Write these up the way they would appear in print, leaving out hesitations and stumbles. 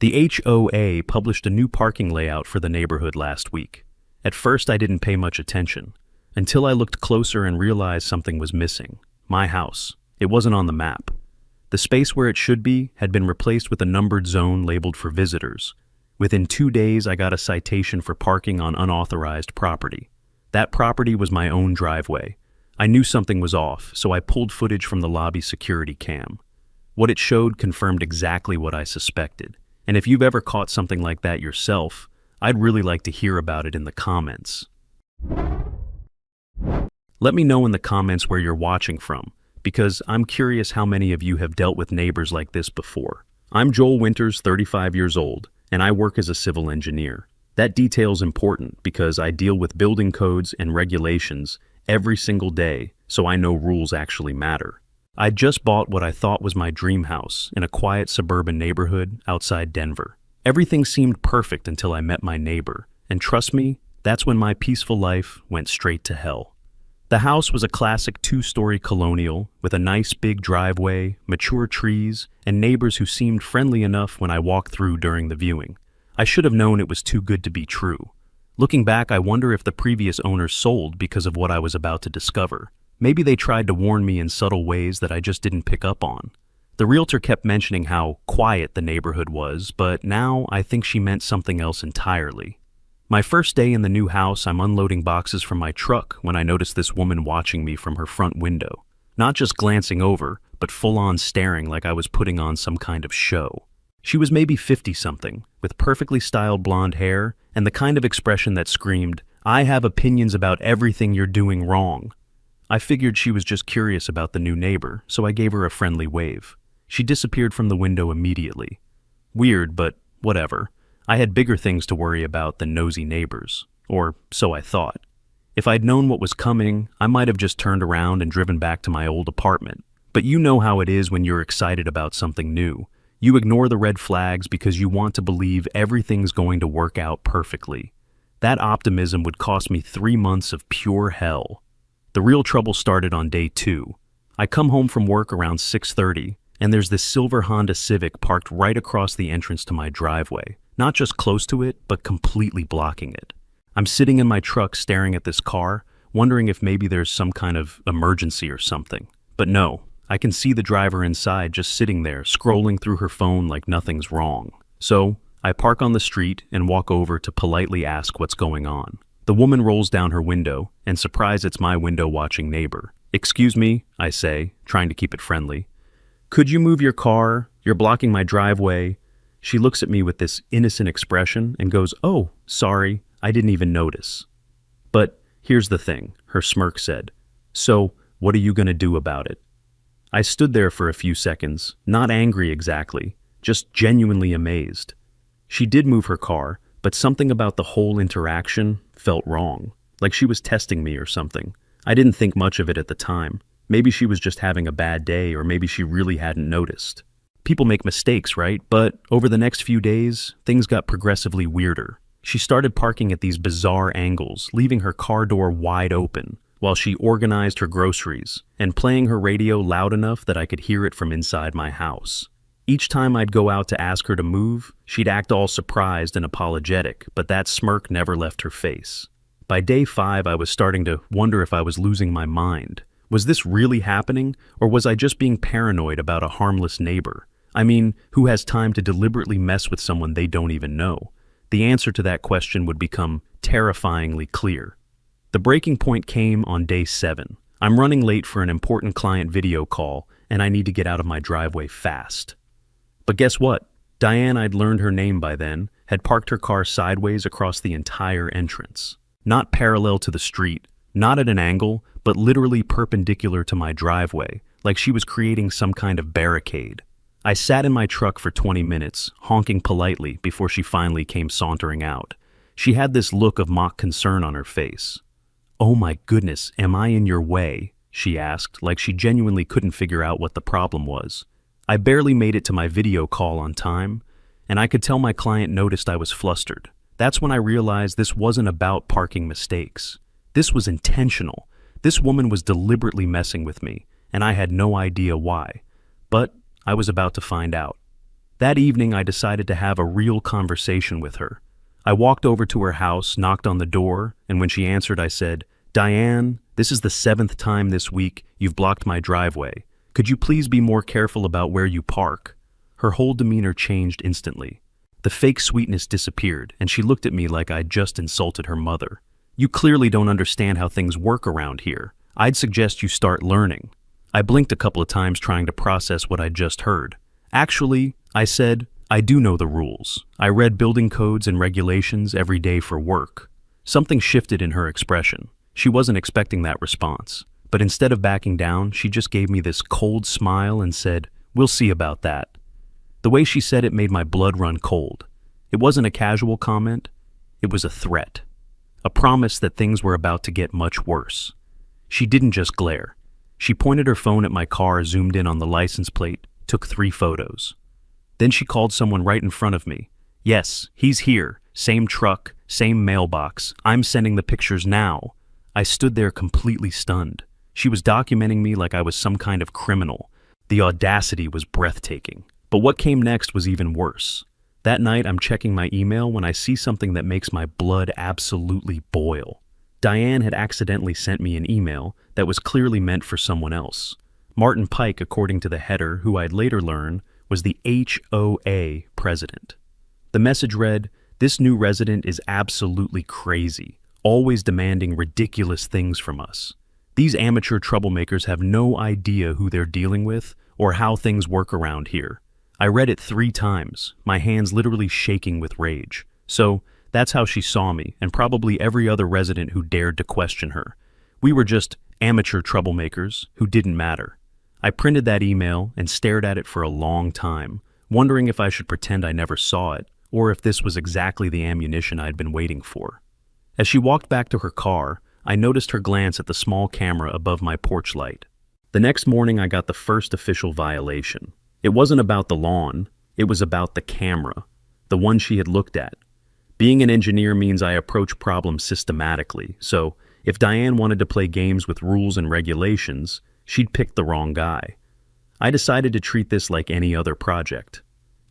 The HOA published a new parking layout for the neighborhood last week. At first, I didn't pay much attention, until I looked closer and realized something was missing. My house. It wasn't on the map. The space where it should be had been replaced with a numbered zone labeled for visitors. Within 2 days, I got a citation for parking on unauthorized property. That property was my own driveway. I knew something was off, so I pulled footage from the lobby security cam. What it showed confirmed exactly what I suspected. And if you've ever caught something like that yourself, I'd really like to hear about it in the comments. Let me know in the comments where you're watching from, because I'm curious how many of you have dealt with neighbors like this before. I'm Joel Winters, 35 years old, and I work as a civil engineer. That detail's important because I deal with building codes and regulations every single day, so I know rules actually matter. I'd just bought what I thought was my dream house in a quiet suburban neighborhood outside Denver. Everything seemed perfect until I met my neighbor, and trust me, that's when my peaceful life went straight to hell. The house was a classic 2-story colonial with a nice big driveway, mature trees, and neighbors who seemed friendly enough when I walked through during the viewing. I should have known it was too good to be true. Looking back, I wonder if the previous owners sold because of what I was about to discover. Maybe they tried to warn me in subtle ways that I just didn't pick up on. The realtor kept mentioning how quiet the neighborhood was, but now I think she meant something else entirely. My first day in the new house, I'm unloading boxes from my truck when I noticed this woman watching me from her front window. Not just glancing over, but full-on staring like I was putting on some kind of show. She was maybe 50-something, with perfectly styled blonde hair and the kind of expression that screamed, "I have opinions about everything you're doing wrong." I figured she was just curious about the new neighbor, so I gave her a friendly wave. She disappeared from the window immediately. Weird, but whatever. I had bigger things to worry about than nosy neighbors, or so I thought. If I'd known what was coming, I might have just turned around and driven back to my old apartment. But you know how it is when you're excited about something new. You ignore the red flags because you want to believe everything's going to work out perfectly. That optimism would cost me 3 months of pure hell. The real trouble started on day 2. I come home from work around 6:30, and there's this silver Honda Civic parked right across the entrance to my driveway. Not just close to it, but completely blocking it. I'm sitting in my truck staring at this car, wondering if maybe there's some kind of emergency or something. But no, I can see the driver inside just sitting there, scrolling through her phone like nothing's wrong. So, I park on the street and walk over to politely ask what's going on. The woman rolls down her window, and surprise, it's my window-watching neighbor. "Excuse me," I say, trying to keep it friendly. "Could you move your car? You're blocking my driveway." She looks at me with this innocent expression and goes, "Oh, sorry, I didn't even notice." "But here's the thing," her smirk said. "So, what are you gonna do about it?" I stood there for a few seconds, not angry exactly, just genuinely amazed. She did move her car, but something about the whole interaction felt wrong, like she was testing me or something. I didn't think much of it at the time. Maybe she was just having a bad day, or maybe she really hadn't noticed. People make mistakes, right? But over the next few days, things got progressively weirder. She started parking at these bizarre angles, leaving her car door wide open, while she organized her groceries, and playing her radio loud enough that I could hear it from inside my house. Each time I'd go out to ask her to move, she'd act all surprised and apologetic, but that smirk never left her face. By day 5, I was starting to wonder if I was losing my mind. Was this really happening, or was I just being paranoid about a harmless neighbor? I mean, who has time to deliberately mess with someone they don't even know? The answer to that question would become terrifyingly clear. The breaking point came on day 7. I'm running late for an important client video call, and I need to get out of my driveway fast. But guess what? Diane, I'd learned her name by then, had parked her car sideways across the entire entrance. Not parallel to the street, not at an angle, but literally perpendicular to my driveway, like she was creating some kind of barricade. I sat in my truck for 20 minutes, honking politely before she finally came sauntering out. She had this look of mock concern on her face. "Oh my goodness, am I in your way?" she asked, like she genuinely couldn't figure out what the problem was. I barely made it to my video call on time, and I could tell my client noticed I was flustered. That's when I realized this wasn't about parking mistakes. This was intentional. This woman was deliberately messing with me, and I had no idea why. But I was about to find out. That evening, I decided to have a real conversation with her. I walked over to her house, knocked on the door, and when she answered, I said, "Diane, this is the 7th time this week you've blocked my driveway. Could you please be more careful about where you park?" Her whole demeanor changed instantly. The fake sweetness disappeared, and she looked at me like I'd just insulted her mother. "You clearly don't understand how things work around here. I'd suggest you start learning." I blinked a couple of times trying to process what I'd just heard. "Actually," I said, "I do know the rules. I read building codes and regulations every day for work." Something shifted in her expression. She wasn't expecting that response. But instead of backing down, she just gave me this cold smile and said, "We'll see about that." The way she said it made my blood run cold. It wasn't a casual comment. It was a threat. A promise that things were about to get much worse. She didn't just glare. She pointed her phone at my car, zoomed in on the license plate, took 3 photos. Then she called someone right in front of me. "Yes, he's here. Same truck, same mailbox. I'm sending the pictures now." I stood there completely stunned. She was documenting me like I was some kind of criminal. The audacity was breathtaking. But what came next was even worse. That night, I'm checking my email when I see something that makes my blood absolutely boil. Diane had accidentally sent me an email that was clearly meant for someone else. Martin Pike, according to the header, who I'd later learn, was the HOA president. The message read, "This new resident is absolutely crazy, always demanding ridiculous things from us. These amateur troublemakers have no idea who they're dealing with or how things work around here." I read it 3 times, my hands literally shaking with rage. So, that's how she saw me, and probably every other resident who dared to question her. We were just amateur troublemakers who didn't matter. I printed that email and stared at it for a long time, wondering if I should pretend I never saw it, or if this was exactly the ammunition I'd been waiting for. As she walked back to her car, I noticed her glance at the small camera above my porch light. The next morning, I got the first official violation. It wasn't about the lawn, it was about the camera, the one she had looked at. Being an engineer means I approach problems systematically, so if Diane wanted to play games with rules and regulations, she'd picked the wrong guy. I decided to treat this like any other project.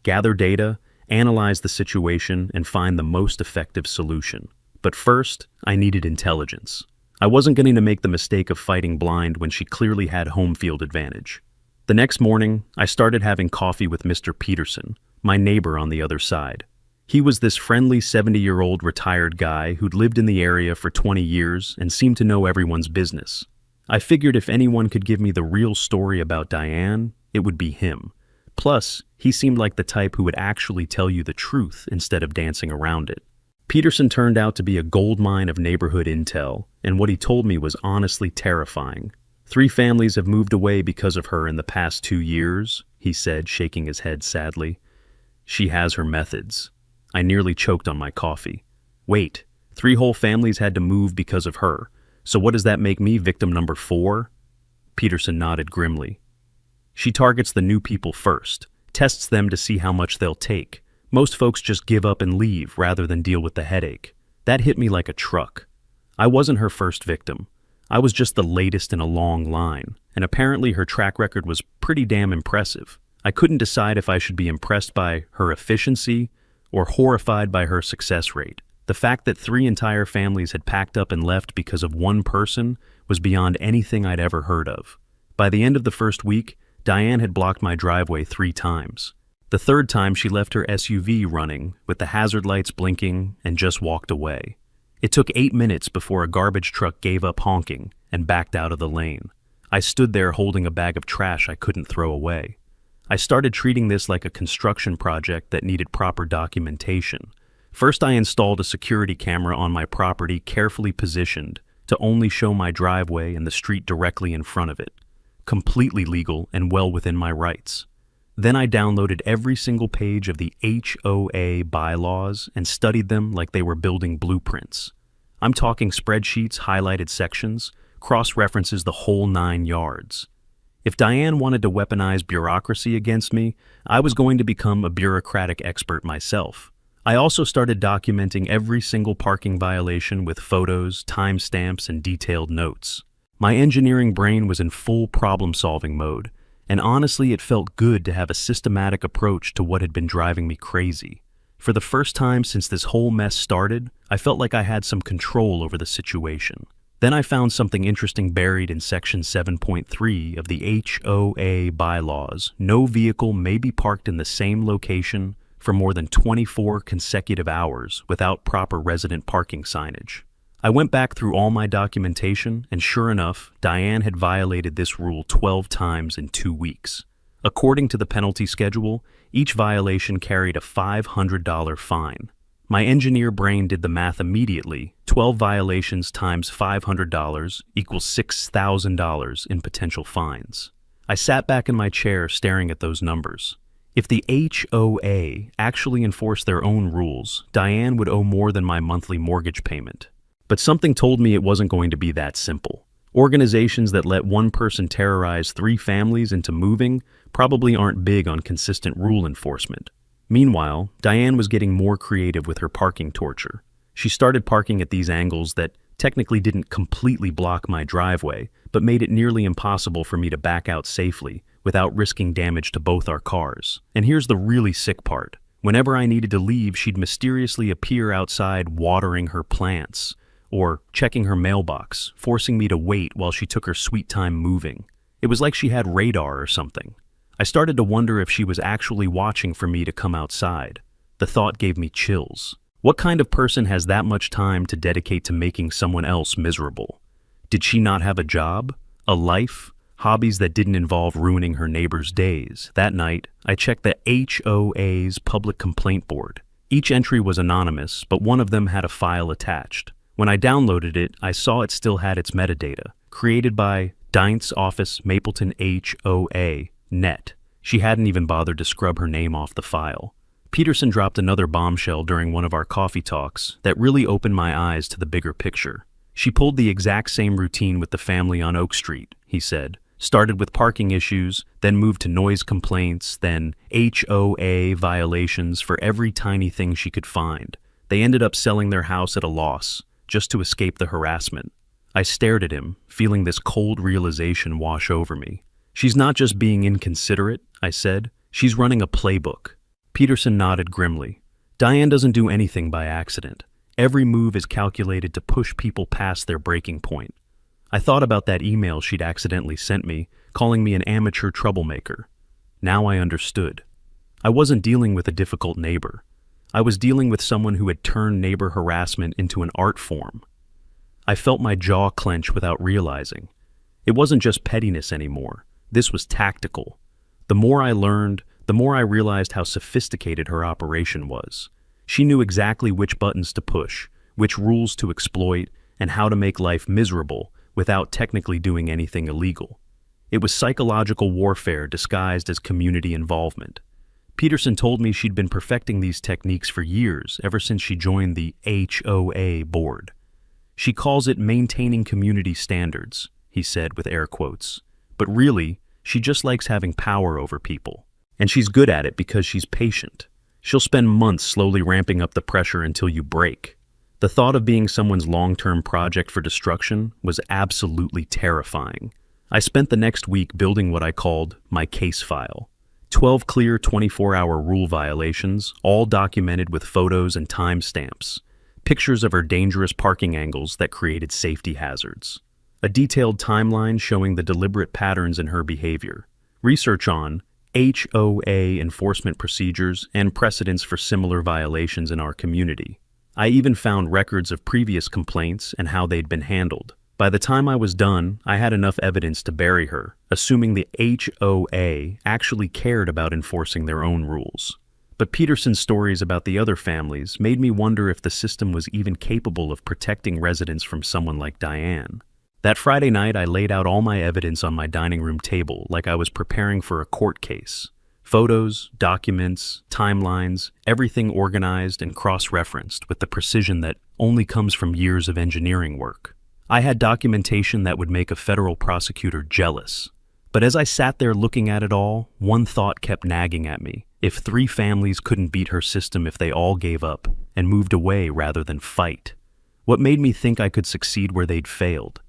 Gather data, analyze the situation, and find the most effective solution. But first, I needed intelligence. I wasn't going to make the mistake of fighting blind when she clearly had home field advantage. The next morning, I started having coffee with Mr. Peterson, my neighbor on the other side. He was this friendly 70-year-old retired guy who'd lived in the area for 20 years and seemed to know everyone's business. I figured if anyone could give me the real story about Diane, it would be him. Plus, he seemed like the type who would actually tell you the truth instead of dancing around it. Peterson turned out to be a goldmine of neighborhood intel, and what he told me was honestly terrifying. 3 families have moved away because of her in the past 2 years, he said, shaking his head sadly. She has her methods. I nearly choked on my coffee. Wait, 3 whole families had to move because of her. So what does that make me, victim number 4? Peterson nodded grimly. She targets the new people first, tests them to see how much they'll take. Most folks just give up and leave rather than deal with the headache. That hit me like a truck. I wasn't her first victim. I was just the latest in a long line, and apparently her track record was pretty damn impressive. I couldn't decide if I should be impressed by her efficiency or horrified by her success rate. The fact that 3 entire families had packed up and left because of one person was beyond anything I'd ever heard of. By the end of the first week, Diane had blocked my driveway 3 times. The 3rd time, she left her SUV running, with the hazard lights blinking, and just walked away. It took 8 minutes before a garbage truck gave up honking and backed out of the lane. I stood there holding a bag of trash I couldn't throw away. I started treating this like a construction project that needed proper documentation. First, I installed a security camera on my property, carefully positioned to only show my driveway and the street directly in front of it. Completely legal and well within my rights. Then I downloaded every single page of the HOA bylaws and studied them like they were building blueprints. I'm talking spreadsheets, highlighted sections, cross-references, the whole 9 yards. If Diane wanted to weaponize bureaucracy against me, I was going to become a bureaucratic expert myself. I also started documenting every single parking violation with photos, timestamps, and detailed notes. My engineering brain was in full problem-solving mode, And honestly, it felt good to have a systematic approach to what had been driving me crazy. For the first time since this whole mess started, I felt like I had some control over the situation. Then I found something interesting buried in Section 7.3 of the HOA bylaws. No vehicle may be parked in the same location for more than 24 consecutive hours without proper resident parking signage. I went back through all my documentation, and sure enough, Diane had violated this rule 12 times in 2 weeks. According to the penalty schedule, each violation carried a $500 fine. My engineer brain did the math immediately. 12 violations times $500 equals $6,000 in potential fines. I sat back in my chair staring at those numbers. If the HOA actually enforced their own rules, Diane would owe more than my monthly mortgage payment. But something told me it wasn't going to be that simple. Organizations that let one person terrorize 3 families into moving probably aren't big on consistent rule enforcement. Meanwhile, Diane was getting more creative with her parking torture. She started parking at these angles that technically didn't completely block my driveway, but made it nearly impossible for me to back out safely without risking damage to both our cars. And here's the really sick part. Whenever I needed to leave, she'd mysteriously appear outside watering her plants or checking her mailbox, forcing me to wait while she took her sweet time moving. It was like she had radar or something. I started to wonder if she was actually watching for me to come outside. The thought gave me chills. What kind of person has that much time to dedicate to making someone else miserable? Did she not have a job? A life? Hobbies that didn't involve ruining her neighbor's days? That night, I checked the HOA's public complaint board. Each entry was anonymous, but one of them had a file attached. When I downloaded it, I saw it still had its metadata, created by Diance's office, Mapleton HOA, net. She hadn't even bothered to scrub her name off the file. Peterson dropped another bombshell during one of our coffee talks that really opened my eyes to the bigger picture. She pulled the exact same routine with the family on Oak Street, he said. Started with parking issues, then moved to noise complaints, then HOA violations for every tiny thing she could find. They ended up selling their house at a loss, just to escape the harassment. I stared at him, feeling this cold realization wash over me. She's not just being inconsiderate, I said. She's running a playbook. Peterson nodded grimly. Diane doesn't do anything by accident. Every move is calculated to push people past their breaking point. I thought about that email she'd accidentally sent me, calling me an amateur troublemaker. Now I understood. I wasn't dealing with a difficult neighbor. I was dealing with someone who had turned neighbor harassment into an art form. I felt my jaw clench without realizing. It wasn't just pettiness anymore. This was tactical. The more I learned, the more I realized how sophisticated her operation was. She knew exactly which buttons to push, which rules to exploit, and how to make life miserable without technically doing anything illegal. It was psychological warfare disguised as community involvement. Peterson told me she'd been perfecting these techniques for years, ever since she joined the HOA board. She calls it maintaining community standards, he said with air quotes. But really, she just likes having power over people. And she's good at it because she's patient. She'll spend months slowly ramping up the pressure until you break. The thought of being someone's long-term project for destruction was absolutely terrifying. I spent the next week building what I called my case file. 12 clear 24-hour rule violations, all documented with photos and timestamps. Pictures of her dangerous parking angles that created safety hazards. A detailed timeline showing the deliberate patterns in her behavior. Research on HOA enforcement procedures and precedents for similar violations in our community. I even found records of previous complaints and how they'd been handled. By the time I was done, I had enough evidence to bury her, assuming the HOA actually cared about enforcing their own rules. But Peterson's stories about the other families made me wonder if the system was even capable of protecting residents from someone like Diane. That Friday night, I laid out all my evidence on my dining room table like I was preparing for a court case. Photos, documents, timelines, everything organized and cross-referenced with the precision that only comes from years of engineering work. I had documentation that would make a federal prosecutor jealous. But as I sat there looking at it all, one thought kept nagging at me. If 3 families couldn't beat her system if they all gave up and moved away rather than fight, what made me think I could succeed where they'd failed?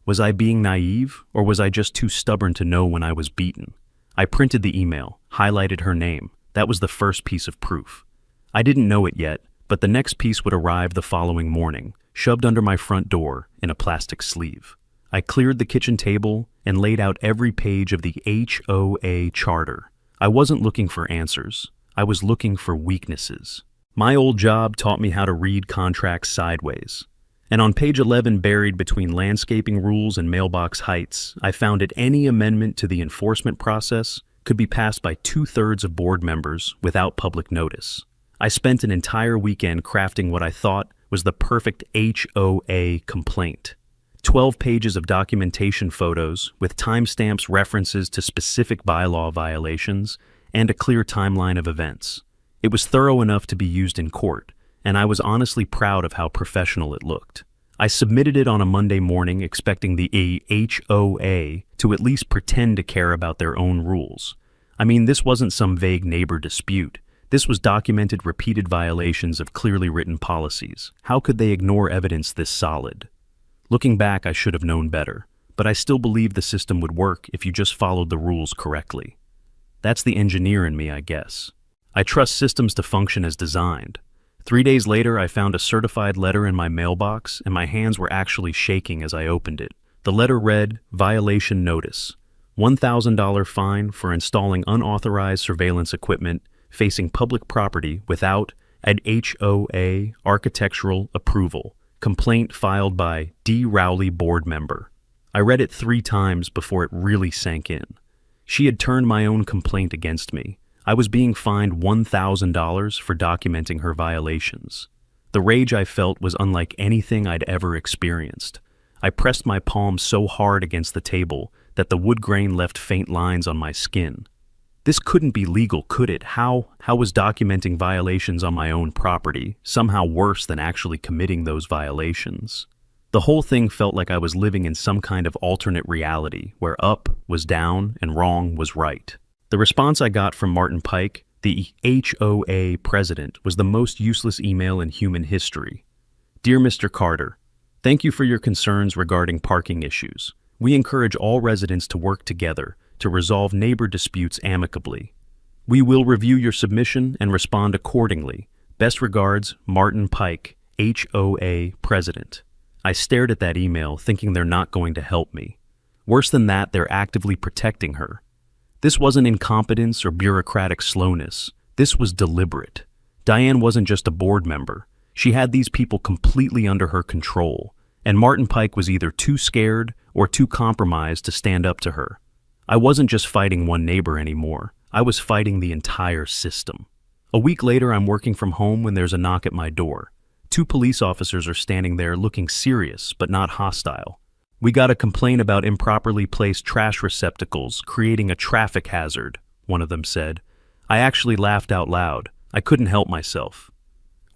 Was I being naive, or was I just too stubborn to know when I was beaten? I printed the email, highlighted her name. That was the first piece of proof. I didn't know it yet, but the next piece would arrive the following morning, shoved under my front door in a plastic sleeve. I cleared the kitchen table and laid out every page of the HOA charter. I wasn't looking for answers. I was looking for weaknesses. My old job taught me how to read contracts sideways. And on page 11, buried between landscaping rules and mailbox heights, I found that any amendment to the enforcement process could be passed by 2/3 of board members without public notice. I spent an entire weekend crafting what I thought was the perfect HOA complaint. 12 pages of documentation photos with timestamps, references to specific bylaw violations, and a clear timeline of events. It was thorough enough to be used in court, and I was honestly proud of how professional it looked. I submitted it on a Monday morning, expecting the HOA to at least pretend to care about their own rules. I mean, this wasn't some vague neighbor dispute. This was documented repeated violations of clearly written policies. How could they ignore evidence this solid? Looking back, I should have known better, but I still believed the system would work if you just followed the rules correctly. That's the engineer in me, I guess. I trust systems to function as designed. 3 days later, I found a certified letter in my mailbox, and my hands were actually shaking as I opened it. The letter read, "Violation Notice. $1,000 fine for installing unauthorized surveillance equipment facing public property without an HOA architectural approval. Complaint filed by D. Rowley board member." I read it 3 times before it really sank in. She had turned my own complaint against me. I was being fined $1,000 for documenting her violations. The rage I felt was unlike anything I'd ever experienced. I pressed my palms so hard against the table that the wood grain left faint lines on my skin. This couldn't be legal, could it? How was documenting violations on my own property somehow worse than actually committing those violations? The whole thing felt like I was living in some kind of alternate reality where up was down and wrong was right. The response I got from Martin Pike, the HOA president, was the most useless email in human history. "Dear Mr. Carter, thank you for your concerns regarding parking issues. We encourage all residents to work together to resolve neighbor disputes amicably. We will review your submission and respond accordingly. Best regards, Martin Pike, HOA president." I stared at that email, thinking they're not going to help me. Worse than that, they're actively protecting her. This wasn't incompetence or bureaucratic slowness. This was deliberate. Diane wasn't just a board member. She had these people completely under her control, and Martin Pike was either too scared or too compromised to stand up to her. I wasn't just fighting one neighbor anymore. I was fighting the entire system. A week later, I'm working from home when there's a knock at my door. 2 police officers are standing there looking serious but not hostile. "We got a complaint about improperly placed trash receptacles creating a traffic hazard," one of them said. I actually laughed out loud. I couldn't help myself.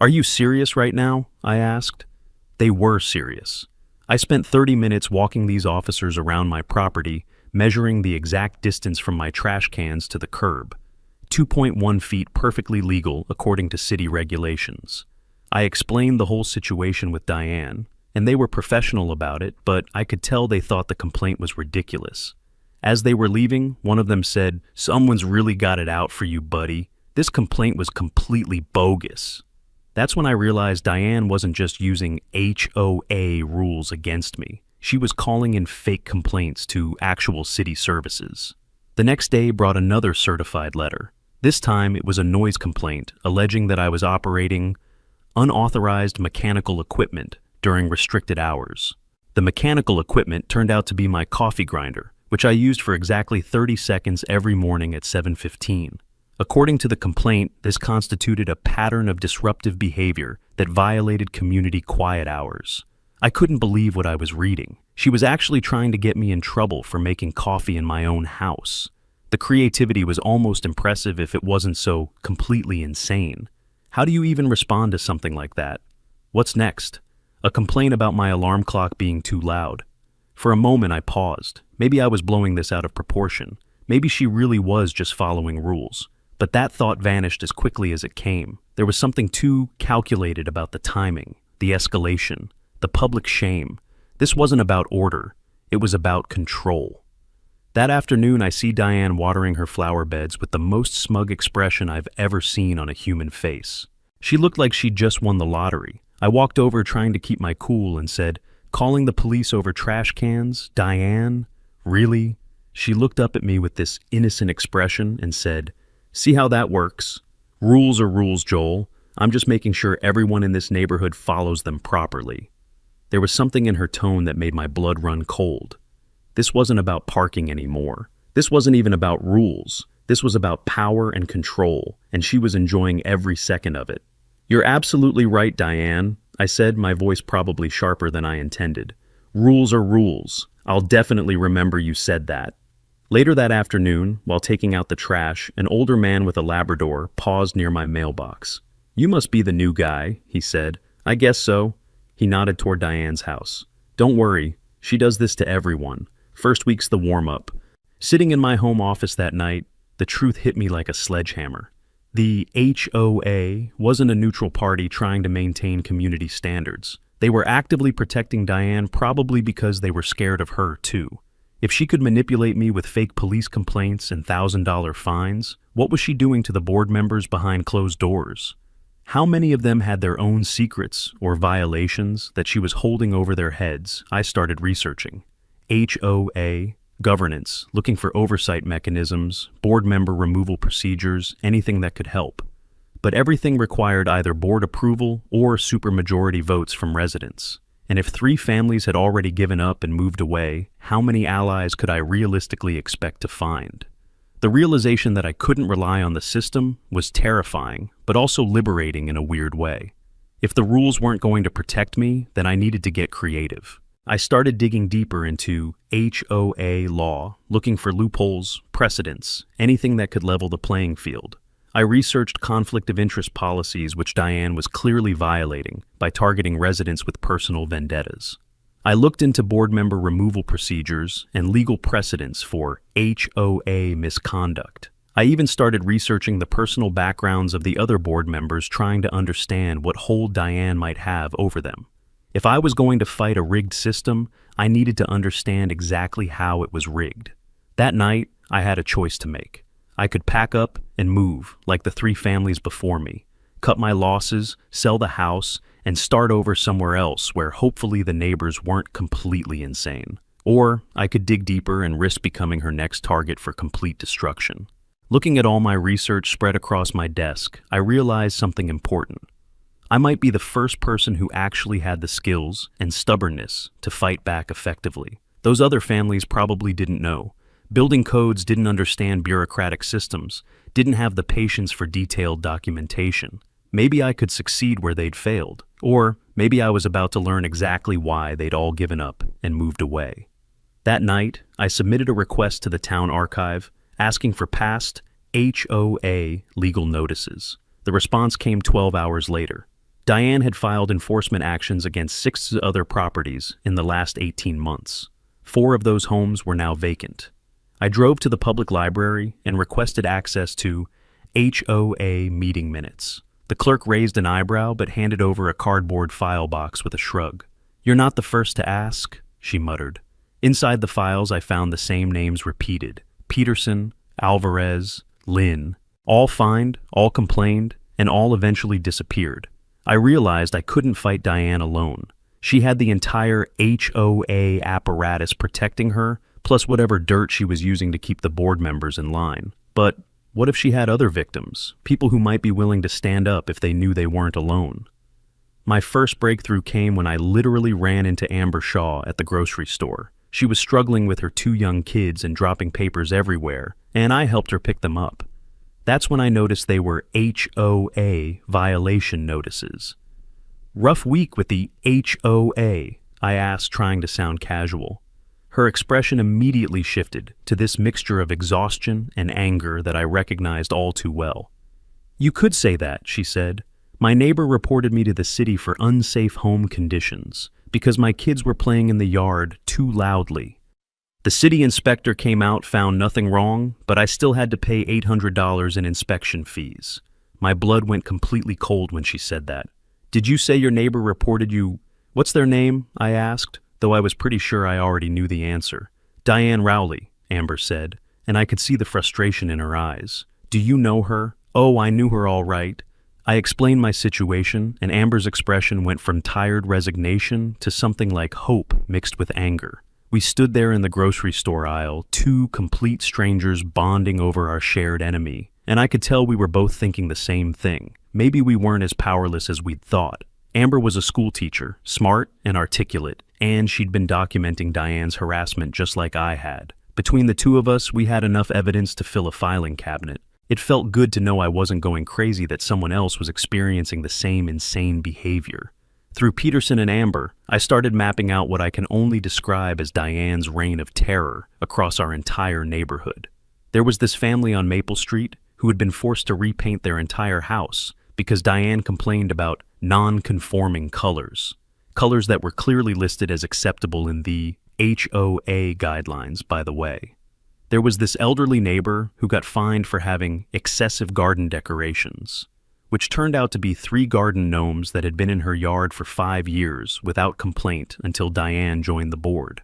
"Are you serious right now?" I asked. They were serious. I spent 30 minutes walking these officers around my property, measuring the exact distance from my trash cans to the curb. 2.1 feet, perfectly legal according to city regulations. I explained the whole situation with Diane, and they were professional about it, but I could tell they thought the complaint was ridiculous. As they were leaving, one of them said, "Someone's really got it out for you, buddy. This complaint was completely bogus." That's when I realized Diane wasn't just using HOA rules against me. She was calling in fake complaints to actual city services. The next day brought another certified letter. This time it was a noise complaint alleging that I was operating unauthorized mechanical equipment during restricted hours. The mechanical equipment turned out to be my coffee grinder, which I used for exactly 30 seconds every morning at 7:15. According to the complaint, this constituted a pattern of disruptive behavior that violated community quiet hours. I couldn't believe what I was reading. She was actually trying to get me in trouble for making coffee in my own house. The creativity was almost impressive if it wasn't so completely insane. How do you even respond to something like that? What's next? A complaint about my alarm clock being too loud. For a moment I paused. Maybe I was blowing this out of proportion. Maybe she really was just following rules. But that thought vanished as quickly as it came. There was something too calculated about the timing, the escalation, the public shame. This wasn't about order. It was about control. That afternoon, I see Diane watering her flower beds with the most smug expression I've ever seen on a human face. She looked like she'd just won the lottery. I walked over trying to keep my cool and said, "Calling the police over trash cans? Diane? Really?" She looked up at me with this innocent expression and said, "See how that works? Rules are rules, Joel. I'm just making sure everyone in this neighborhood follows them properly." There was something in her tone that made my blood run cold. This wasn't about parking anymore. This wasn't even about rules. This was about power and control, and she was enjoying every second of it. "You're absolutely right, Diane," I said, my voice probably sharper than I intended. "Rules are rules. I'll definitely remember you said that." Later that afternoon, while taking out the trash, an older man with a Labrador paused near my mailbox. "You must be the new guy," he said. "I guess so." He nodded toward Diane's house. "Don't worry, she does this to everyone. First week's the warm-up." Sitting in my home office that night, the truth hit me like a sledgehammer. The HOA wasn't a neutral party trying to maintain community standards. They were actively protecting Diane, probably because they were scared of her, too. If she could manipulate me with fake police complaints and $1,000 fines, what was she doing to the board members behind closed doors? How many of them had their own secrets or violations that she was holding over their heads? I started researching. HOA, governance, looking for oversight mechanisms, board member removal procedures, anything that could help. But everything required either board approval or supermajority votes from residents. And if 3 families had already given up and moved away, how many allies could I realistically expect to find? The realization that I couldn't rely on the system was terrifying, but also liberating in a weird way. If the rules weren't going to protect me, then I needed to get creative. I started digging deeper into HOA law, looking for loopholes, precedents, anything that could level the playing field. I researched conflict of interest policies which Diane was clearly violating by targeting residents with personal vendettas. I looked into board member removal procedures and legal precedents for HOA misconduct. I even started researching the personal backgrounds of the other board members, trying to understand what hold Diane might have over them. If I was going to fight a rigged system, I needed to understand exactly how it was rigged. That night, I had a choice to make. I could pack up and move, like the 3 families before me, cut my losses, sell the house, and start over somewhere else where hopefully the neighbors weren't completely insane. Or I could dig deeper and risk becoming her next target for complete destruction. Looking at all my research spread across my desk, I realized something important. I might be the first person who actually had the skills and stubbornness to fight back effectively. Those other families probably didn't know. Building codes, didn't understand bureaucratic systems, didn't have the patience for detailed documentation. Maybe I could succeed where they'd failed. Or maybe I was about to learn exactly why they'd all given up and moved away. That night, I submitted a request to the town archive asking for past HOA legal notices. The response came 12 hours later. Diane had filed enforcement actions against 6 other properties in the last 18 months. 4 of those homes were now vacant. I drove to the public library and requested access to HOA meeting minutes. The clerk raised an eyebrow but handed over a cardboard file box with a shrug. "You're not the first to ask," she muttered. Inside the files, I found the same names repeated: Peterson, Alvarez, Lynn. All fined, all complained, and all eventually disappeared. I realized I couldn't fight Diane alone. She had the entire HOA apparatus protecting her, plus whatever dirt she was using to keep the board members in line. But what if she had other victims, people who might be willing to stand up if they knew they weren't alone? My first breakthrough came when I literally ran into Amber Shaw at the grocery store. She was struggling with her 2 young kids and dropping papers everywhere, and I helped her pick them up. That's when I noticed they were HOA violation notices. "Rough week with the HOA?" I asked, trying to sound casual. Her expression immediately shifted to this mixture of exhaustion and anger that I recognized all too well. "You could say that," she said. "My neighbor reported me to the city for unsafe home conditions because my kids were playing in the yard too loudly. The city inspector came out, found nothing wrong, but I still had to pay $800 in inspection fees." My blood went completely cold when she said that. "Did you say your neighbor reported you—" "What's their name?" I asked, though I was pretty sure I already knew the answer. "Diane Rowley. Amber said, and I could see the frustration in her eyes. "Do you know her?" "Oh, I knew her all right." I explained my situation, and Amber's expression went from tired resignation to something like hope mixed with anger. We stood there in the grocery store aisle, two complete strangers bonding over our shared enemy, and I could tell we were both thinking the same thing. Maybe we weren't as powerless as we'd thought. Amber was a school teacher, smart and articulate, and she'd been documenting Diane's harassment just like I had. Between the two of us, we had enough evidence to fill a filing cabinet. It felt good to know I wasn't going crazy, that someone else was experiencing the same insane behavior. Through Peterson and Amber, I started mapping out what I can only describe as Diane's reign of terror across our entire neighborhood. There was this family on Maple Street who had been forced to repaint their entire house because Diane complained about non-conforming colors that were clearly listed as acceptable in the HOA guidelines, by the way. There was this elderly neighbor who got fined for having excessive garden decorations, which turned out to be 3 garden gnomes that had been in her yard for 5 years without complaint until Diane joined the board.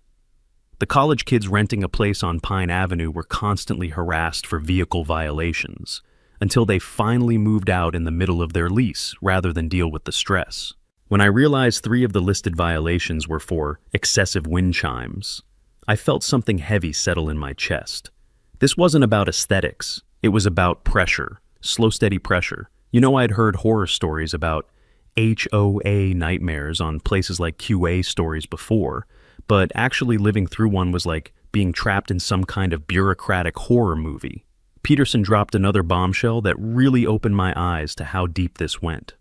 The college kids renting a place on Pine Avenue were constantly harassed for vehicle violations until they finally moved out in the middle of their lease rather than deal with the stress. When I realized 3 of the listed violations were for excessive wind chimes, I felt something heavy settle in my chest. This wasn't about aesthetics. It was about pressure, slow, steady pressure. You know, I'd heard horror stories about HOA nightmares on places like QA stories before, but actually living through one was like being trapped in some kind of bureaucratic horror movie. Peterson dropped another bombshell that really opened my eyes to how deep this went.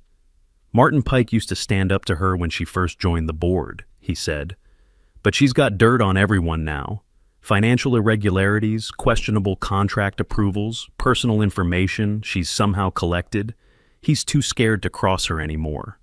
"Martin Pike used to stand up to her when she first joined the board," he said. "But she's got dirt on everyone now. Financial irregularities, questionable contract approvals, personal information she's somehow collected. He's too scared to cross her anymore."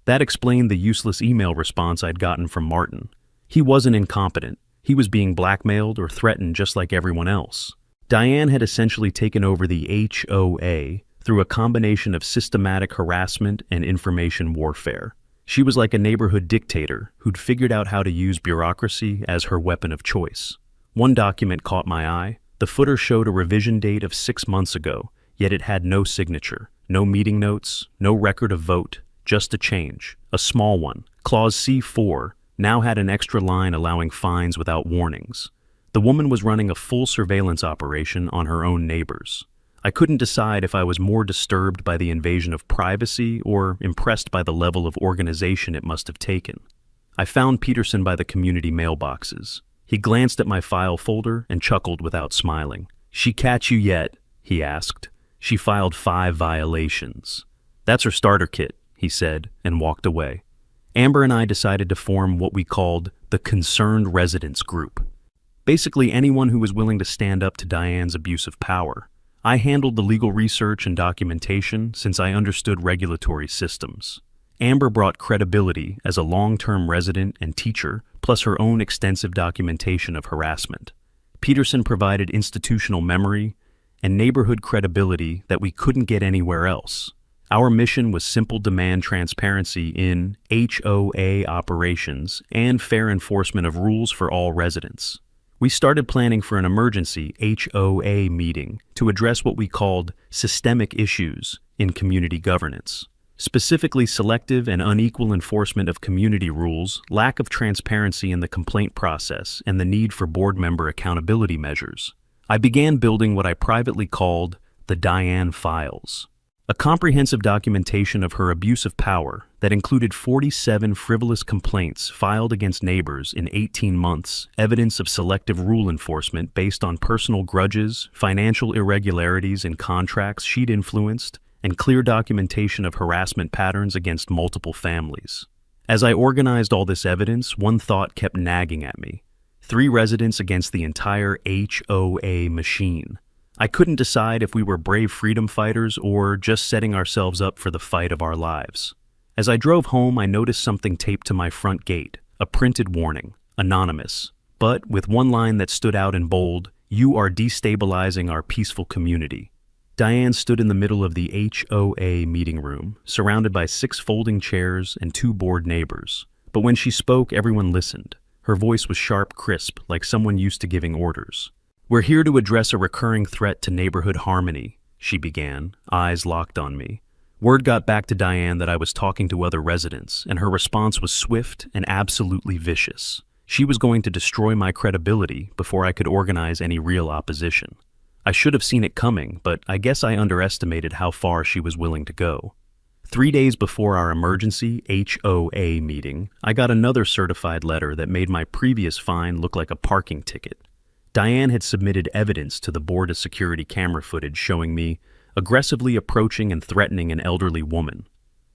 That explained the useless email response I'd gotten from Martin. He wasn't incompetent. He was being blackmailed or threatened just like everyone else. Diane had essentially taken over the HOA through a combination of systematic harassment and information warfare. She was like a neighborhood dictator who'd figured out how to use bureaucracy as her weapon of choice. One document caught my eye. The footer showed a revision date of 6 months ago, yet it had no signature, no meeting notes, no record of vote, just a change, a small one. Clause C4 now had an extra line allowing fines without warnings. The woman was running a full surveillance operation on her own neighbors. I couldn't decide if I was more disturbed by the invasion of privacy or impressed by the level of organization it must have taken. I found Peterson by the community mailboxes. He glanced at my file folder and chuckled without smiling. "She catch you yet?" he asked. "She filed 5 violations. That's her starter kit," he said, and walked away. Amber and I decided to form what we called the Concerned Residents Group. Basically anyone who was willing to stand up to Diane's abuse of power. I handled the legal research and documentation since I understood regulatory systems. Amber brought credibility as a long-term resident and teacher, plus her own extensive documentation of harassment. Peterson provided institutional memory and neighborhood credibility that we couldn't get anywhere else. Our mission was simple: demand transparency in HOA operations and fair enforcement of rules for all residents. We started planning for an emergency HOA meeting to address what we called systemic issues in community governance. Specifically, selective and unequal enforcement of community rules, lack of transparency in the complaint process, and the need for board member accountability measures. I began building what I privately called the Diane Files, a comprehensive documentation of her abuse of power that included 47 frivolous complaints filed against neighbors in 18 months, evidence of selective rule enforcement based on personal grudges, financial irregularities in contracts she'd influenced, and clear documentation of harassment patterns against multiple families. As I organized all this evidence, one thought kept nagging at me: 3 residents against the entire HOA machine. I couldn't decide if we were brave freedom fighters or just setting ourselves up for the fight of our lives. As I drove home, I noticed something taped to my front gate, a printed warning, anonymous, but with one line that stood out in bold: "You are destabilizing our peaceful community." Diane stood in the middle of the HOA meeting room, surrounded by 6 folding chairs and 2 bored neighbors. But when she spoke, everyone listened. Her voice was sharp, crisp, like someone used to giving orders. "We're here to address a recurring threat to neighborhood harmony," she began, eyes locked on me. Word got back to Diane that I was talking to other residents, and her response was swift and absolutely vicious. She was going to destroy my credibility before I could organize any real opposition. I should have seen it coming, but I guess I underestimated how far she was willing to go. 3 days before our emergency HOA meeting, I got another certified letter that made my previous fine look like a parking ticket. Diane had submitted evidence to the board of security camera footage showing me aggressively approaching and threatening an elderly woman.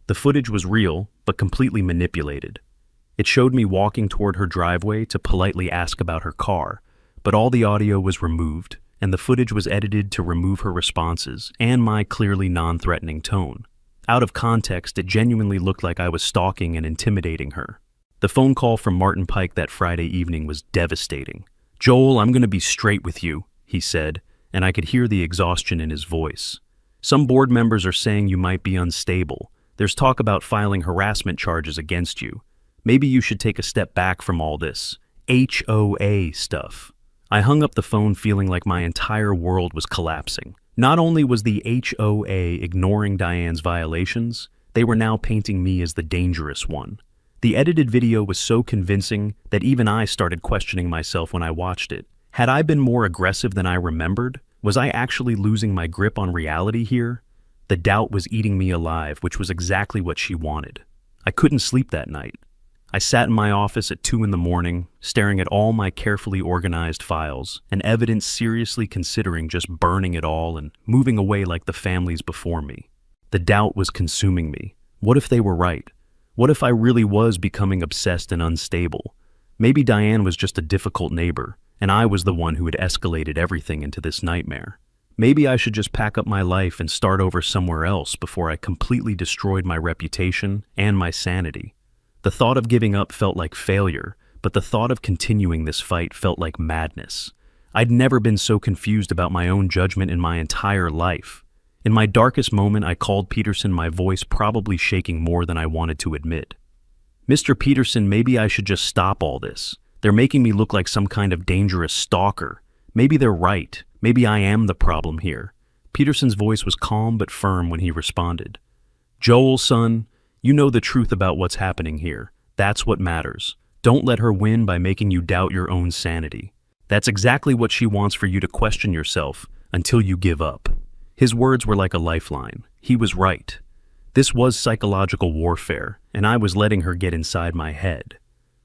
The footage was real, but completely manipulated. It showed me walking toward her driveway to politely ask about her car, but all the audio was removed, and the footage was edited to remove her responses and my clearly non-threatening tone. Out of context, it genuinely looked like I was stalking and intimidating her. The phone call from Martin Pike that Friday evening was devastating. "Joel, I'm going to be straight with you," he said, and I could hear the exhaustion in his voice. "Some board members are saying you might be unstable. There's talk about filing harassment charges against you. Maybe you should take a step back from all this HOA stuff." I hung up the phone feeling like my entire world was collapsing. Not only was the HOA ignoring Diane's violations, they were now painting me as the dangerous one. The edited video was so convincing that even I started questioning myself when I watched it. Had I been more aggressive than I remembered? Was I actually losing my grip on reality here? The doubt was eating me alive, which was exactly what she wanted. I couldn't sleep that night. I sat in my office at 2 in the morning, staring at all my carefully organized files, and evidence seriously considering just burning it all and moving away like the families before me. The doubt was consuming me. What if they were right? What if I really was becoming obsessed and unstable? Maybe Diane was just a difficult neighbor, and I was the one who had escalated everything into this nightmare. Maybe I should just pack up my life and start over somewhere else before I completely destroyed my reputation and my sanity. The thought of giving up felt like failure, but the thought of continuing this fight felt like madness. I'd never been so confused about my own judgment in my entire life. In my darkest moment, I called Peterson, my voice probably shaking more than I wanted to admit. "Mr. Peterson, maybe I should just stop all this. They're making me look like some kind of dangerous stalker. Maybe they're right. Maybe I am the problem here." Peterson's voice was calm but firm when he responded. "Joel, son, you know the truth about what's happening here. That's what matters. Don't let her win by making you doubt your own sanity. That's exactly what she wants, for you to question yourself until you give up." His words were like a lifeline. He was right. This was psychological warfare, and I was letting her get inside my head.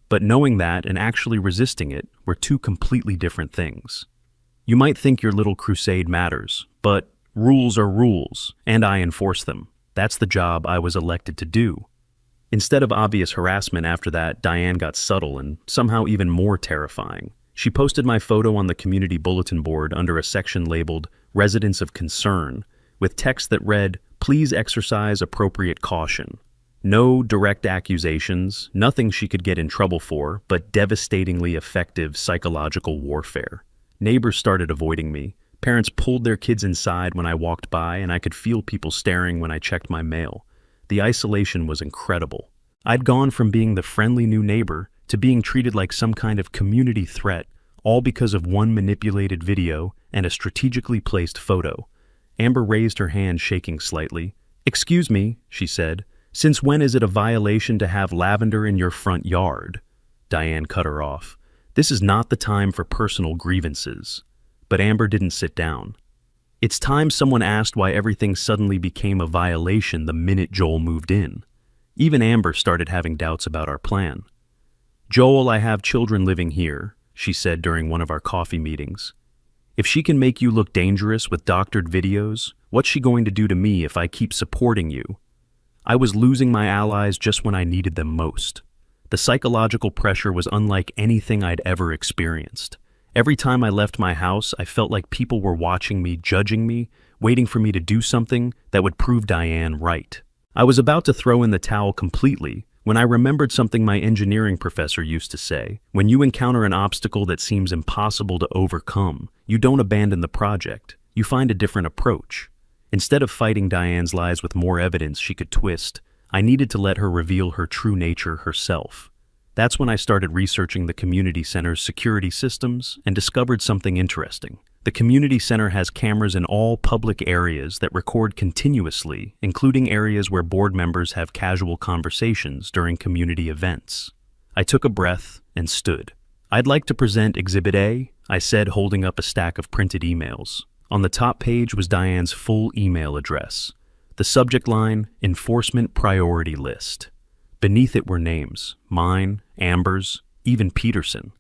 But knowing that and actually resisting it were two completely different things. You might think your little crusade matters, but rules are rules, and I enforce them. That's the job I was elected to do. Instead of obvious harassment after that, Diane got subtle and somehow even more terrifying. She posted my photo on the community bulletin board under a section labeled "Residents of Concern," with text that read, "Please exercise appropriate caution." No direct accusations, nothing she could get in trouble for, but devastatingly effective psychological warfare. Neighbors started avoiding me. Parents pulled their kids inside when I walked by, and I could feel people staring when I checked my mail. The isolation was incredible. I'd gone from being the friendly new neighbor to being treated like some kind of community threat, all because of one manipulated video and a strategically placed photo. Amber raised her hand, shaking slightly. "Excuse me," she said. "Since when is it a violation to have lavender in your front yard?" Diane cut her off. "This is not the time for personal grievances." But Amber didn't sit down. "It's time someone asked why everything suddenly became a violation the minute Joel moved in." Even Amber started having doubts about our plan. "Joel, I have children living here," she said during one of our coffee meetings. "If she can make you look dangerous with doctored videos, what's she going to do to me if I keep supporting you?" I was losing my allies just when I needed them most. The psychological pressure was unlike anything I'd ever experienced. Every time I left my house, I felt like people were watching me, judging me, waiting for me to do something that would prove Diane right. I was about to throw in the towel completely when I remembered something my engineering professor used to say. When you encounter an obstacle that seems impossible to overcome, you don't abandon the project. You find a different approach. Instead of fighting Diane's lies with more evidence she could twist, I needed to let her reveal her true nature herself. That's when I started researching the community center's security systems and discovered something interesting. The community center has cameras in all public areas that record continuously, including areas where board members have casual conversations during community events. I took a breath and stood. "I'd like to present Exhibit A," I said, holding up a stack of printed emails. On the top page was Diane's full email address. The subject line, Enforcement Priority List. Beneath it were names, mine, Amber's, even Peterson.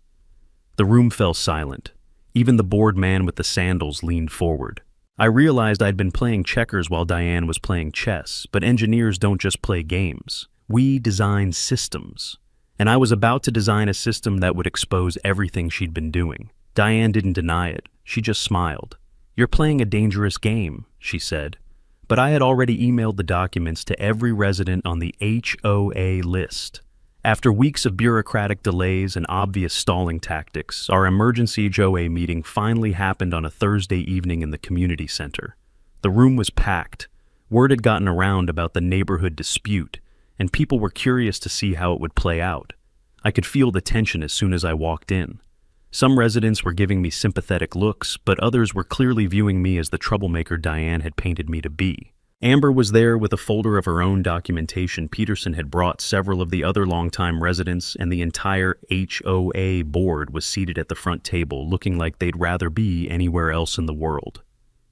The room fell silent. Even the board man with the sandals leaned forward. I realized I'd been playing checkers while Diane was playing chess, but engineers don't just play games. We design systems. And I was about to design a system that would expose everything she'd been doing. Diane didn't deny it. She just smiled. "You're playing a dangerous game," she said. But I had already emailed the documents to every resident on the HOA list. After weeks of bureaucratic delays and obvious stalling tactics, our emergency HOA meeting finally happened on a Thursday evening in the community center. The room was packed. Word had gotten around about the neighborhood dispute, and people were curious to see how it would play out. I could feel the tension as soon as I walked in. Some residents were giving me sympathetic looks, but others were clearly viewing me as the troublemaker Diane had painted me to be. Amber was there with a folder of her own documentation Peterson had brought several of the other longtime residents, and the entire HOA board was seated at the front table, looking like they'd rather be anywhere else in the world.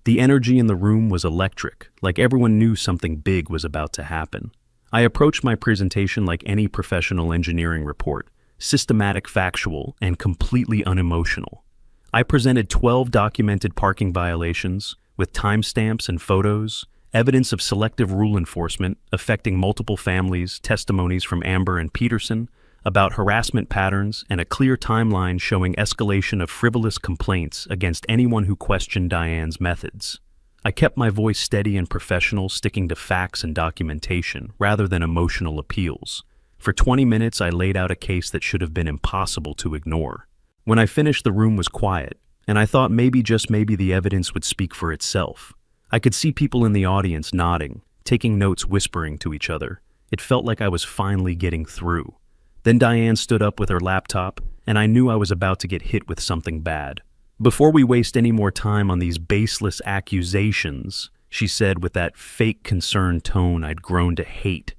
The energy in the room was electric, like everyone knew something big was about to happen. I approached my presentation like any professional engineering report, systematic, factual, and completely unemotional. I presented 12 documented parking violations with timestamps and photos, evidence of selective rule enforcement affecting multiple families, testimonies from Amber and Peterson about harassment patterns, and a clear timeline showing escalation of frivolous complaints against anyone who questioned Diane's methods. I kept my voice steady and professional, sticking to facts and documentation rather than emotional appeals. For 20 minutes, I laid out a case that should have been impossible to ignore. When I finished, the room was quiet, and I thought maybe, just maybe, the evidence would speak for itself. I could see people in the audience nodding, taking notes, whispering to each other. It felt like I was finally getting through. Then Diane stood up with her laptop, and I knew I was about to get hit with something bad. "Before we waste any more time on these baseless accusations," she said with that fake concerned tone I'd grown to hate,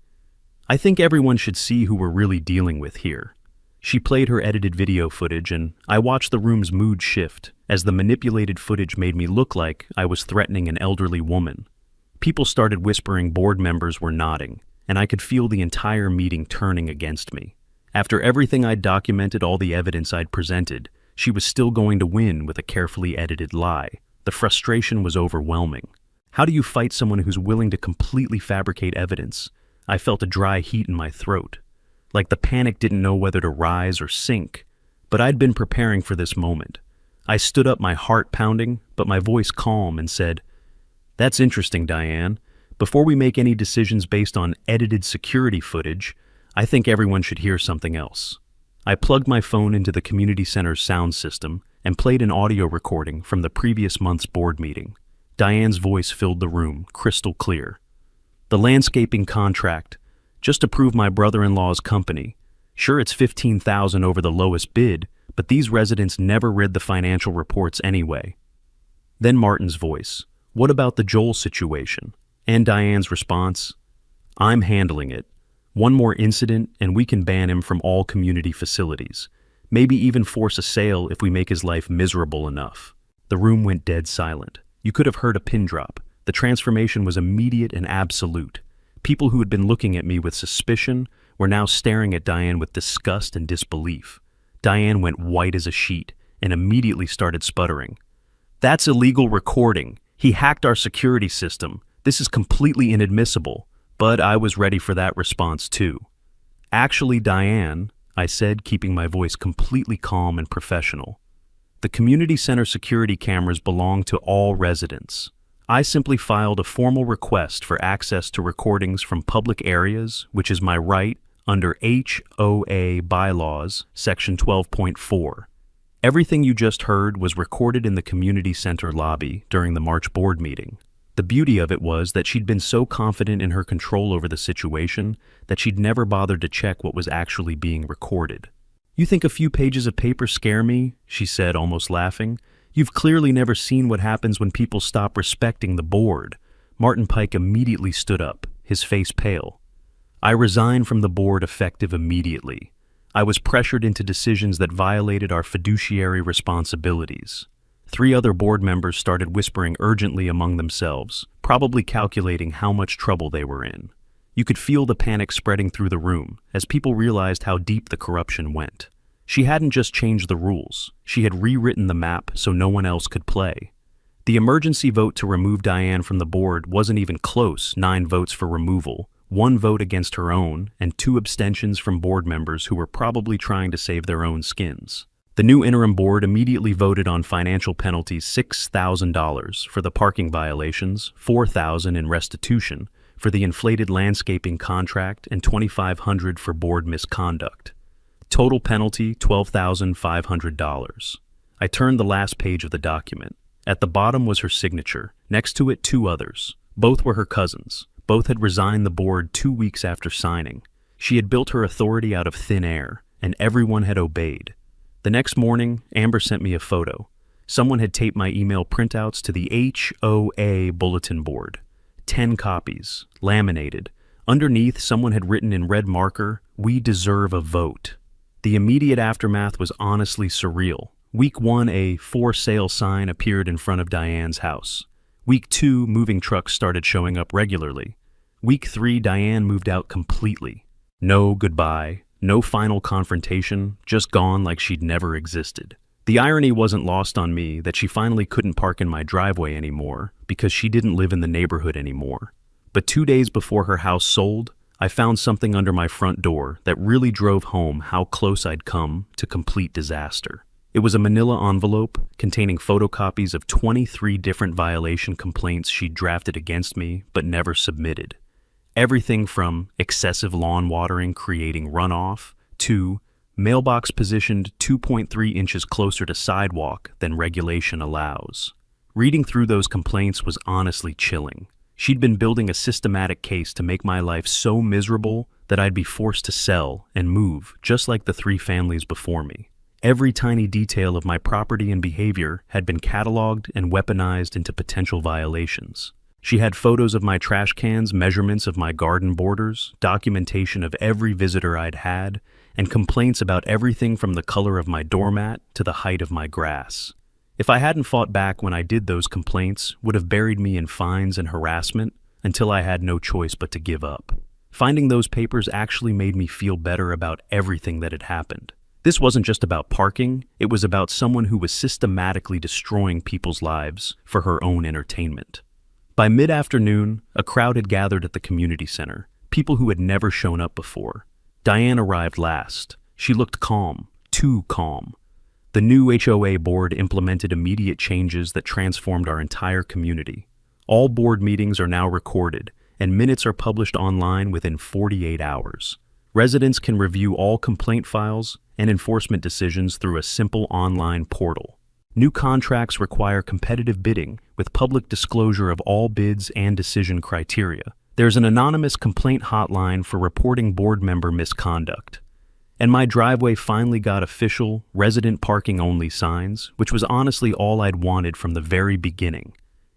"I think everyone should see who we're really dealing with here." She played her edited video footage, and I watched the room's mood shift as the manipulated footage made me look like I was threatening an elderly woman. People started whispering, board members were nodding, and I could feel the entire meeting turning against me. After everything I'd documented, all the evidence I'd presented, she was still going to win with a carefully edited lie. The frustration was overwhelming. How do you fight someone who's willing to completely fabricate evidence? I felt a dry heat in my throat, like the panic didn't know whether to rise or sink. But I'd been preparing for this moment. I stood up, my heart pounding, but my voice calm, and said, "That's interesting, Diane. Before we make any decisions based on edited security footage, I think everyone should hear something else." I plugged my phone into the community center's sound system and played an audio recording from the previous month's board meeting. Diane's voice filled the room, crystal clear. "The landscaping contract, just to prove my brother-in-law's company. Sure, it's $15,000 over the lowest bid, but these residents never read the financial reports anyway." Then Martin's voice, "What about the Joel situation?" And Diane's response, "I'm handling it. One more incident and we can ban him from all community facilities. Maybe even force a sale if we make his life miserable enough." The room went dead silent. You could have heard a pin drop. The transformation was immediate and absolute. People who had been looking at me with suspicion were now staring at Diane with disgust and disbelief. Diane went white as a sheet and immediately started sputtering. "That's illegal recording. He hacked our security system. This is completely inadmissible." But I was ready for that response too. "Actually, Diane," I said, keeping my voice completely calm and professional, "the community center security cameras belong to all residents. I simply filed a formal request for access to recordings from public areas, which is my right under HOA bylaws, section 12.4. Everything you just heard was recorded in the community center lobby during the March board meeting. The beauty of it was that she'd been so confident in her control over the situation that she'd never bothered to check what was actually being recorded. "You think a few pages of paper scare me?" she said, almost laughing. "You've clearly never seen what happens when people stop respecting the board." Martin Pike immediately stood up, his face pale. "I resigned from the board effective immediately. I was pressured into decisions that violated our fiduciary responsibilities." 3 other board members started whispering urgently among themselves, probably calculating how much trouble they were in. You could feel the panic spreading through the room as people realized how deep the corruption went. She hadn't just changed the rules, she had rewritten the map so no one else could play. The emergency vote to remove Diane from the board wasn't even close, 9 votes for removal, 1 vote against her own, and 2 abstentions from board members who were probably trying to save their own skins. The new interim board immediately voted on financial penalties: $6,000 for the parking violations, $4,000 in restitution for the inflated landscaping contract, and $2,500 for board misconduct. Total penalty, $12,500. I turned the last page of the document. At the bottom was her signature, next to it 2 others. Both were her cousins. Both had resigned the board 2 weeks after signing. She had built her authority out of thin air, and everyone had obeyed. The next morning, Amber sent me a photo. Someone had taped my email printouts to the HOA bulletin board. 10 copies, laminated. Underneath, someone had written in red marker, "We deserve a vote." The immediate aftermath was honestly surreal. Week 1, a "for sale" sign appeared in front of Diane's house. Week 2, moving trucks started showing up regularly. Week 3, Diane moved out completely. No goodbye. No final confrontation, just gone like she'd never existed. The irony wasn't lost on me that she finally couldn't park in my driveway anymore because she didn't live in the neighborhood anymore. But 2 days before her house sold, I found something under my front door that really drove home how close I'd come to complete disaster. It was a manila envelope containing photocopies of 23 different violation complaints she'd drafted against me but never submitted. Everything from excessive lawn watering creating runoff to mailbox positioned 2.3 inches closer to sidewalk than regulation allows. Reading through those complaints was honestly chilling. She'd been building a systematic case to make my life so miserable that I'd be forced to sell and move, just like the 3 families before me. Every tiny detail of my property and behavior had been cataloged and weaponized into potential violations. She had photos of my trash cans, measurements of my garden borders, documentation of every visitor I'd had, and complaints about everything from the color of my doormat to the height of my grass. If I hadn't fought back when I did those complaints, would have buried me in fines and harassment until I had no choice but to give up. Finding those papers actually made me feel better about everything that had happened. This wasn't just about parking, it was about someone who was systematically destroying people's lives for her own entertainment. By mid-afternoon, a crowd had gathered at the community center, people who had never shown up before. Diane arrived last. She looked calm, too calm. The new HOA board implemented immediate changes that transformed our entire community. All board meetings are now recorded, and minutes are published online within 48 hours. Residents can review all complaint files and enforcement decisions through a simple online portal. New contracts require competitive bidding with public disclosure of all bids and decision criteria. There's an anonymous complaint hotline for reporting board member misconduct. And my driveway finally got official, resident parking only signs, which was honestly all I'd wanted from the very beginning.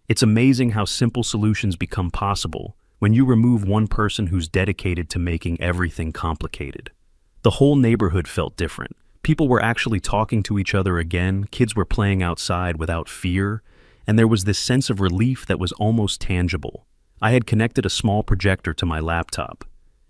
It's amazing how simple solutions become possible when you remove one person who's dedicated to making everything complicated. The whole neighborhood felt different. People were actually talking to each other again, kids were playing outside without fear, and there was this sense of relief that was almost tangible. I had connected a small projector to my laptop.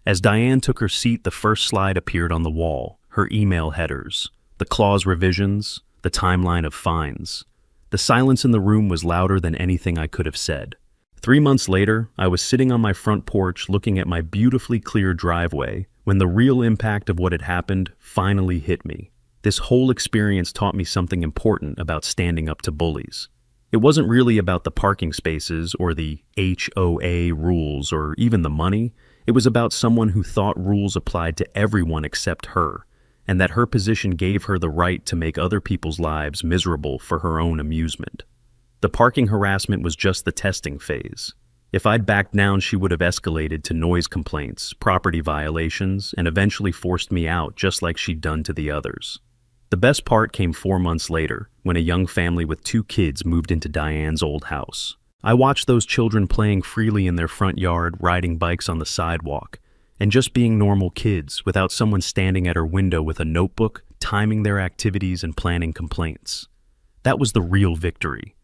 As Diane took her seat, the first slide appeared on the wall, her email headers, the clause revisions, the timeline of fines. The silence in the room was louder than anything I could have said. 3 months later, I was sitting on my front porch looking at my beautifully clear driveway when the real impact of what had happened finally hit me. This whole experience taught me something important about standing up to bullies. It wasn't really about the parking spaces or the HOA rules or even the money. It was about someone who thought rules applied to everyone except her, and that her position gave her the right to make other people's lives miserable for her own amusement. The parking harassment was just the testing phase. If I'd backed down, she would have escalated to noise complaints, property violations, and eventually forced me out just like she'd done to the others. The best part came 4 months later, when a young family with 2 kids moved into Diane's old house. I watched those children playing freely in their front yard, riding bikes on the sidewalk, and just being normal kids without someone standing at her window with a notebook, timing their activities and planning complaints. That was the real victory.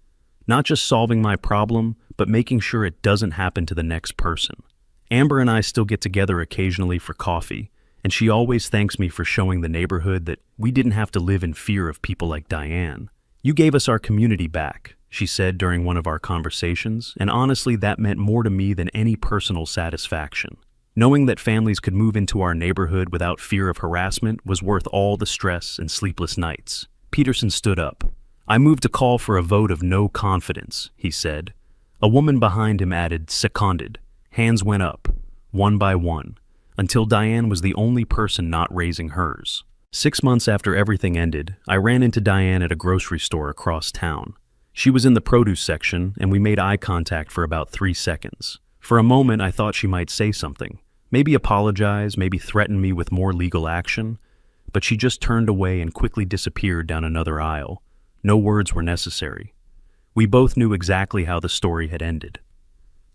Not just solving my problem, but making sure it doesn't happen to the next person. Amber and I still get together occasionally for coffee, and she always thanks me for showing the neighborhood that we didn't have to live in fear of people like Diane. "You gave us our community back," she said during one of our conversations, and honestly that meant more to me than any personal satisfaction. Knowing that families could move into our neighborhood without fear of harassment was worth all the stress and sleepless nights. Peterson stood up. "I moved to call for a vote of no confidence," he said. A woman behind him added, "Seconded." Hands went up, one by one, until Diane was the only person not raising hers. 6 months after everything ended, I ran into Diane at a grocery store across town. She was in the produce section, and we made eye contact for about 3 seconds. For a moment, I thought she might say something. Maybe apologize, maybe threaten me with more legal action, but she just turned away and quickly disappeared down another aisle. No words were necessary. We both knew exactly how the story had ended.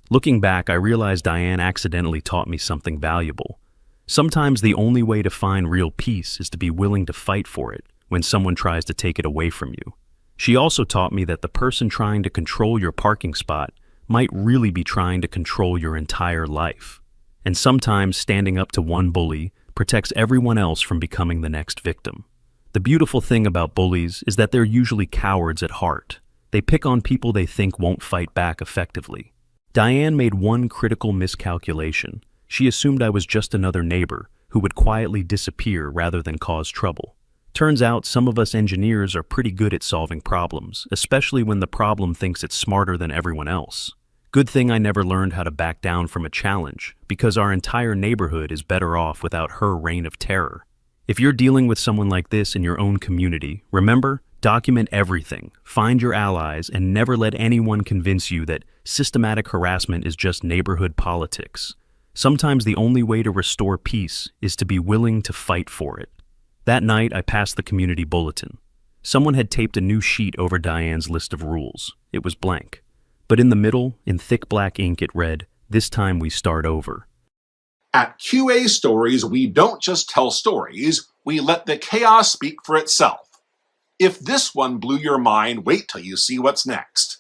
Looking back, I realized Diane accidentally taught me something valuable. Sometimes the only way to find real peace is to be willing to fight for it when someone tries to take it away from you. She also taught me that the person trying to control your parking spot might really be trying to control your entire life. And sometimes standing up to one bully protects everyone else from becoming the next victim. The beautiful thing about bullies is that they're usually cowards at heart. They pick on people they think won't fight back effectively. Diane made one critical miscalculation. She assumed I was just another neighbor who would quietly disappear rather than cause trouble. Turns out some of us engineers are pretty good at solving problems, especially when the problem thinks it's smarter than everyone else. Good thing I never learned how to back down from a challenge, because our entire neighborhood is better off without her reign of terror. If you're dealing with someone like this in your own community, remember, document everything, find your allies, and never let anyone convince you that systematic harassment is just neighborhood politics. Sometimes the only way to restore peace is to be willing to fight for it. That night, I passed the community bulletin. Someone had taped a new sheet over Diane's list of rules. It was blank. But in the middle, in thick black ink, it read, "This time we start over." At QA Stories, we don't just tell stories, we let the chaos speak for itself. If this one blew your mind, wait till you see what's next.